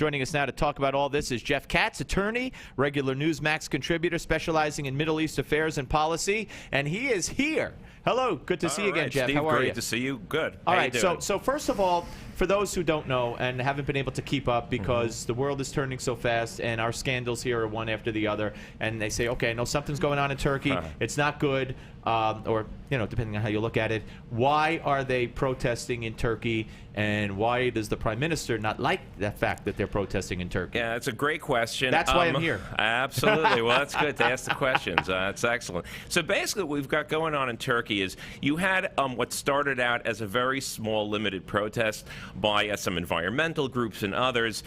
Joining us now to talk about all this is Jeff Katz, attorney, regular NewsMax contributor, specializing in Middle East affairs and policy, and he is here. Hello, good to see you again, Jeff. Steve, how are you? Great to see you. Good. All How right, you doing? so first of all, for those who don't know and haven't been able to keep up because the world is turning so fast and our scandals here are one after the other, and they say, okay, I know something's going on in Turkey. It's not good, or, you know, depending on how you look at it. Why are they protesting in Turkey, and why does the Prime Minister not like the fact that they're protesting in Turkey? Yeah, it's a great question. That's why I'm here. Absolutely. Well, that's good to ask the questions. That's excellent. So basically what we've got going on in Turkey is you had what started out as a very small, limited protest by some environmental groups and others.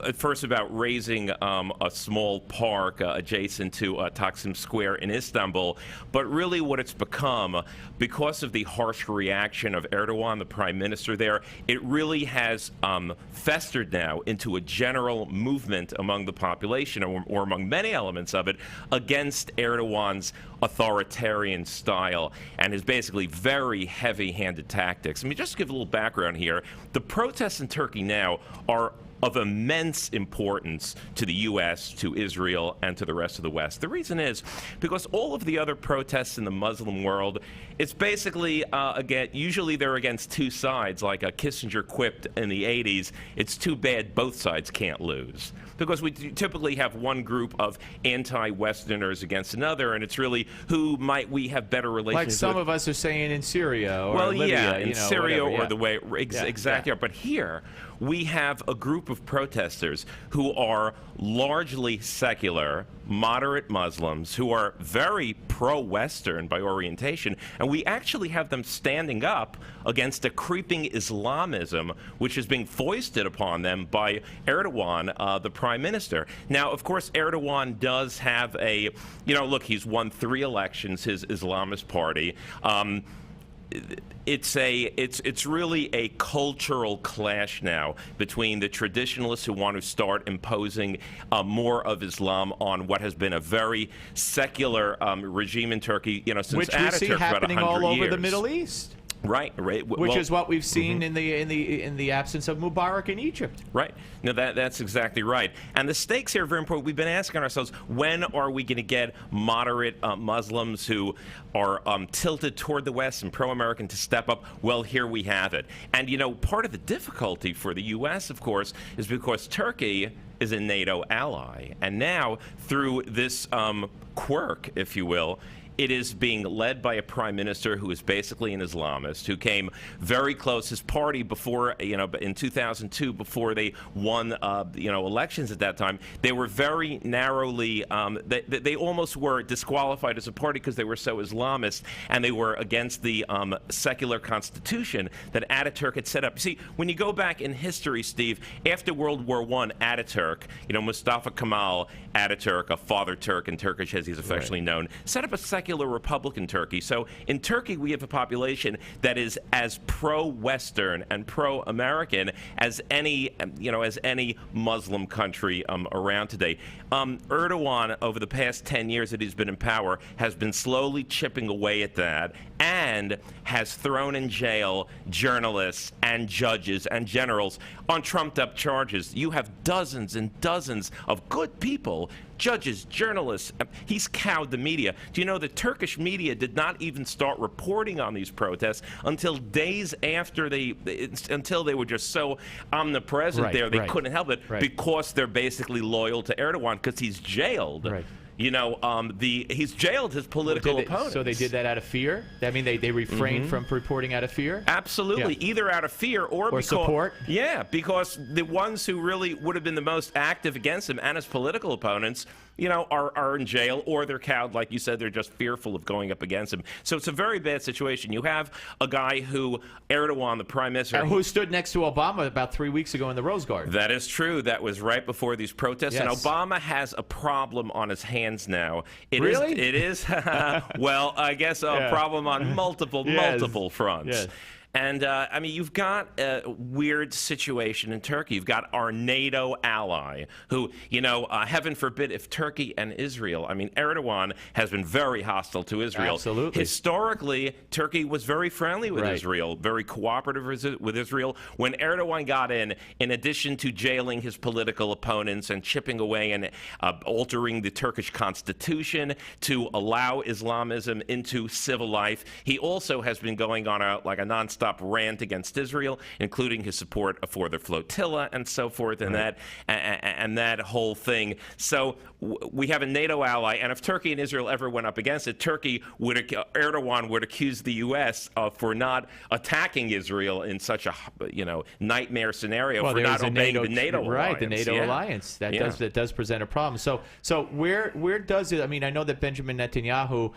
At first about raising a small park adjacent to Taksim Square in Istanbul. But really what it's become, because of the harsh reaction of Erdogan, the prime minister there, it really has festered now into a general movement among the population, or among many elements of it, against Erdogan's authoritarian style and his basically very heavy-handed tactics. I mean, just to give a little background here, the protests in Turkey now are of immense importance to the U.S., to Israel, and to the rest of the West. The reason is because all of the other protests in the Muslim world, it's basically, usually they're against two sides, like Kissinger quipped in the 80s, it's too bad both sides can't lose. Because we typically have one group of anti-Westerners against another, and it's really who might we have better relations with. Like some of us are saying in Syria or Libya. Yeah, in Syria whatever, or the way, exactly. But here, we have a group of protesters who are largely secular, moderate Muslims, who are very pro-Western by orientation, and we actually have them standing up against a creeping Islamism which is being foisted upon them by Erdogan, the prime minister. Now, of course, Erdogan does have a, look, he's won 3 elections, his Islamist party. It's really a cultural clash now between the traditionalists who want to start imposing more of Islam on what has been a very secular regime in Turkey, since which we Ataturk see about 100 happening all over years. the Middle East. Right. Which is what we've seen in the absence of Mubarak in Egypt. Right. No, that's exactly right. And the stakes here are very important. We've been asking ourselves, when are we going to get moderate Muslims who are tilted toward the West and pro-American to step up? Well, here we have it. And, part of the difficulty for the U.S., of course, is because Turkey is a NATO ally. And now, through this quirk, if you will, it is being led by a prime minister who is basically an Islamist, who came very close. His party before, in 2002, before they won, elections at that time, they were very narrowly, they almost were disqualified as a party because they were so Islamist, and they were against the secular constitution that Ataturk had set up. See, when you go back in history, Steve, after World War I, Ataturk, Mustafa Kemal Ataturk, a father Turk in Turkish as he's affectionately known, set up a secular Republican Turkey. So in Turkey, we have a population that is as pro-Western and pro-American as any, as any Muslim country around today. Erdogan, over the past 10 years that he's been in power, has been slowly chipping away at that and has thrown in jail journalists and judges and generals on trumped-up charges. You have dozens and dozens of good people, judges, journalists. He's cowed the media. Do you know the Turkish media did not even start reporting on these protests until days after until they were just so omnipresent there they couldn't help it because they're basically loyal to Erdogan because he's jailed. Right. He's jailed his political opponents. So they did that out of fear? I mean, they refrained from reporting out of fear? Absolutely. Yeah. Either out of fear or because, support? Yeah, because the ones who really would have been the most active against him and his political opponents, are in jail, or they're cowed, like you said, they're just fearful of going up against him. So it's a very bad situation. You have a guy who, Erdogan, the prime minister, who stood next to Obama about 3 weeks ago in the Rose Garden. That is true. That was right before these protests. Yes. And Obama has a problem on his hands now. It is, well, I guess a problem on multiple fronts. Yes. And, I mean, you've got a weird situation in Turkey. You've got our NATO ally who, you know, heaven forbid if Turkey and Israel, I mean, Erdogan has been very hostile to Israel. Absolutely. Historically, Turkey was very friendly with Israel, very cooperative with Israel. When Erdogan got in addition to jailing his political opponents and chipping away and altering the Turkish constitution to allow Islamism into civil life, he also has been going on a nonstop rant against Israel, including his support for the flotilla and so forth, and that whole thing. So we have a NATO ally, and if Turkey and Israel ever went up against it, Erdogan would accuse the U.S. For not attacking Israel in such a nightmare scenario for not obeying the NATO alliance. Right, the NATO alliance that does present a problem. So where does it? I mean, I know that Benjamin Netanyahu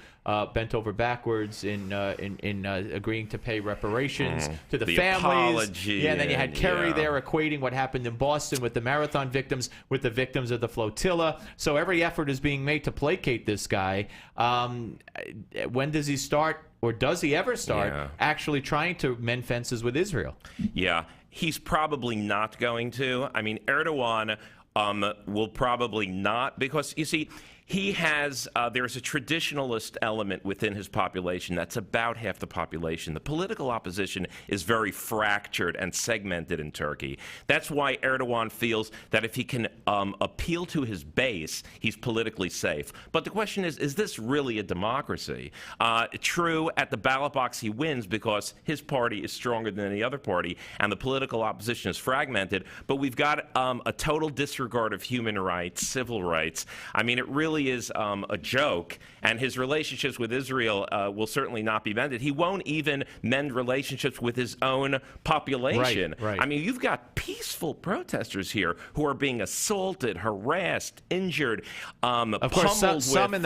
bent over backwards in agreeing to pay reparations to the families. Apology, and then you had Kerry there equating what happened in Boston with the marathon victims with the victims of the flotilla. So every effort is being made to placate this guy. When does he start, or does he ever start, actually trying to mend fences with Israel? Yeah, he's probably not going to. I mean, Erdogan will probably not, because, you see, he has, there's a traditionalist element within his population that's about half the population. The political opposition is very fractured and segmented in Turkey. That's why Erdogan feels that if he can appeal to his base, he's politically safe. But the question is this really a democracy? True, at the ballot box he wins because his party is stronger than any other party, and the political opposition is fragmented, but we've got a total disregard of human rights, civil rights. I mean, it really is a joke, and his relationships with Israel will certainly not be mended. He won't even mend relationships with his own population. Right. I mean, you've got peaceful protesters here who are being assaulted, harassed, injured, of course, some in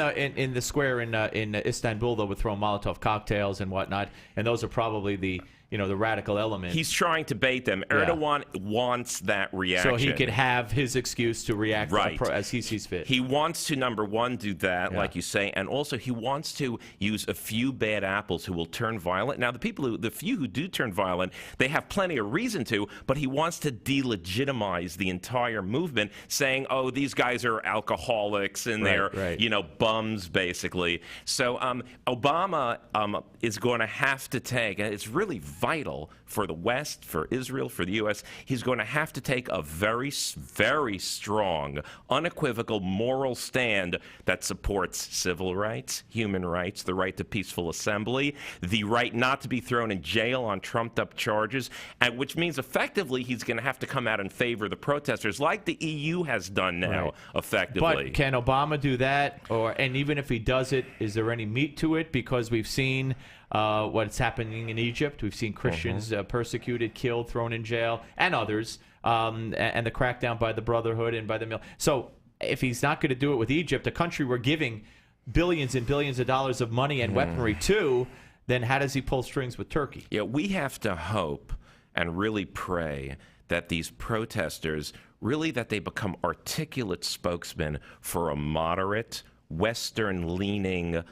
the square in Istanbul, though, would throw Molotov cocktails and whatnot, and those are probably the radical element. He's trying to bait them. Erdogan wants that reaction. So he could have his excuse to react as he sees fit. He wants to, number one, do that, like you say, and also he wants to use a few bad apples who will turn violent. Now, the few who do turn violent, they have plenty of reason to, but he wants to delegitimize the entire movement, saying, oh, these guys are alcoholics and they're, bums, basically. So Obama is going to have to take, and it's really vital for the West, for Israel, for the U.S., he's going to have to take a very, very strong, unequivocal moral stand that supports civil rights, human rights, the right to peaceful assembly, the right not to be thrown in jail on trumped-up charges, and which means effectively he's going to have to come out in favor of the protesters, like the EU has done now, effectively. But can Obama do that? And even if he does it, is there any meat to it? Because we've seen what's happening in Egypt. We've seen Christians persecuted, killed, thrown in jail, and others, and the crackdown by the Brotherhood and by the So if he's not going to do it with Egypt, a country we're giving billions and billions of dollars of money and weaponry to, then how does he pull strings with Turkey? Yeah, we have to hope and really pray that these protesters, really that they become articulate spokesmen for a moderate, Western-leaning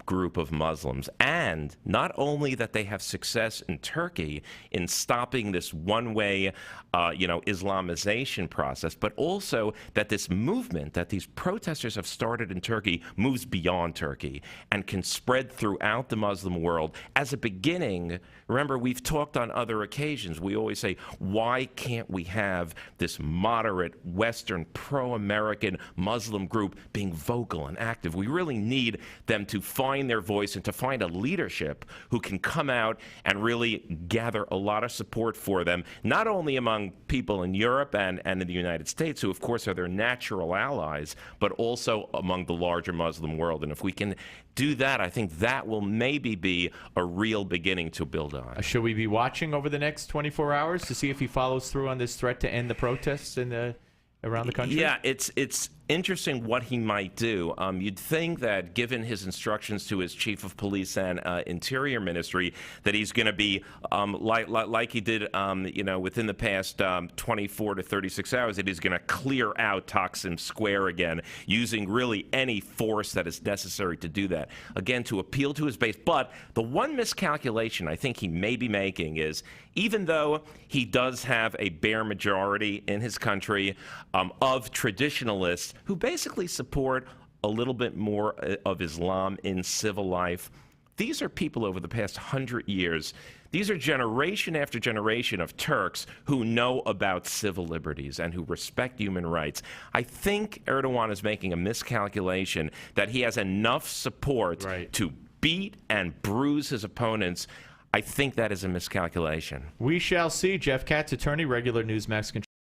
group of Muslims, and not only that they have success in Turkey in stopping this one-way, Islamization process, but also that this movement that these protesters have started in Turkey moves beyond Turkey and can spread throughout the Muslim world as a beginning. Remember, we've talked on other occasions. We always say, why can't we have this moderate, Western, pro-American Muslim group being vocal and active? We really need them to find their voice and to find a leadership who can come out and really gather a lot of support for them, not only among people in Europe and in the United States, who of course are their natural allies, but also among the larger Muslim world. And if we can do that, I think that will maybe be a real beginning to build on. Should we be watching over the next 24 hours to see if he follows through on this threat to end the protests around the country? Yeah, it's interesting what he might do. You'd think that, given his instructions to his chief of police and interior ministry, that he's going to be like he did, within the past 24 to 36 hours, that he's going to clear out Taksim Square again, using really any force that is necessary to do that. Again, to appeal to his base. But the one miscalculation I think he may be making is, even though he does have a bare majority in his country of traditionalists who basically support a little bit more of Islam in civil life, these are people over the past 100 years. These are generation after generation of Turks who know about civil liberties and who respect human rights. I think Erdogan is making a miscalculation that he has enough support to beat and bruise his opponents. I think that is a miscalculation. We shall see. Jeff Katz, attorney, regular NewsMax contributor.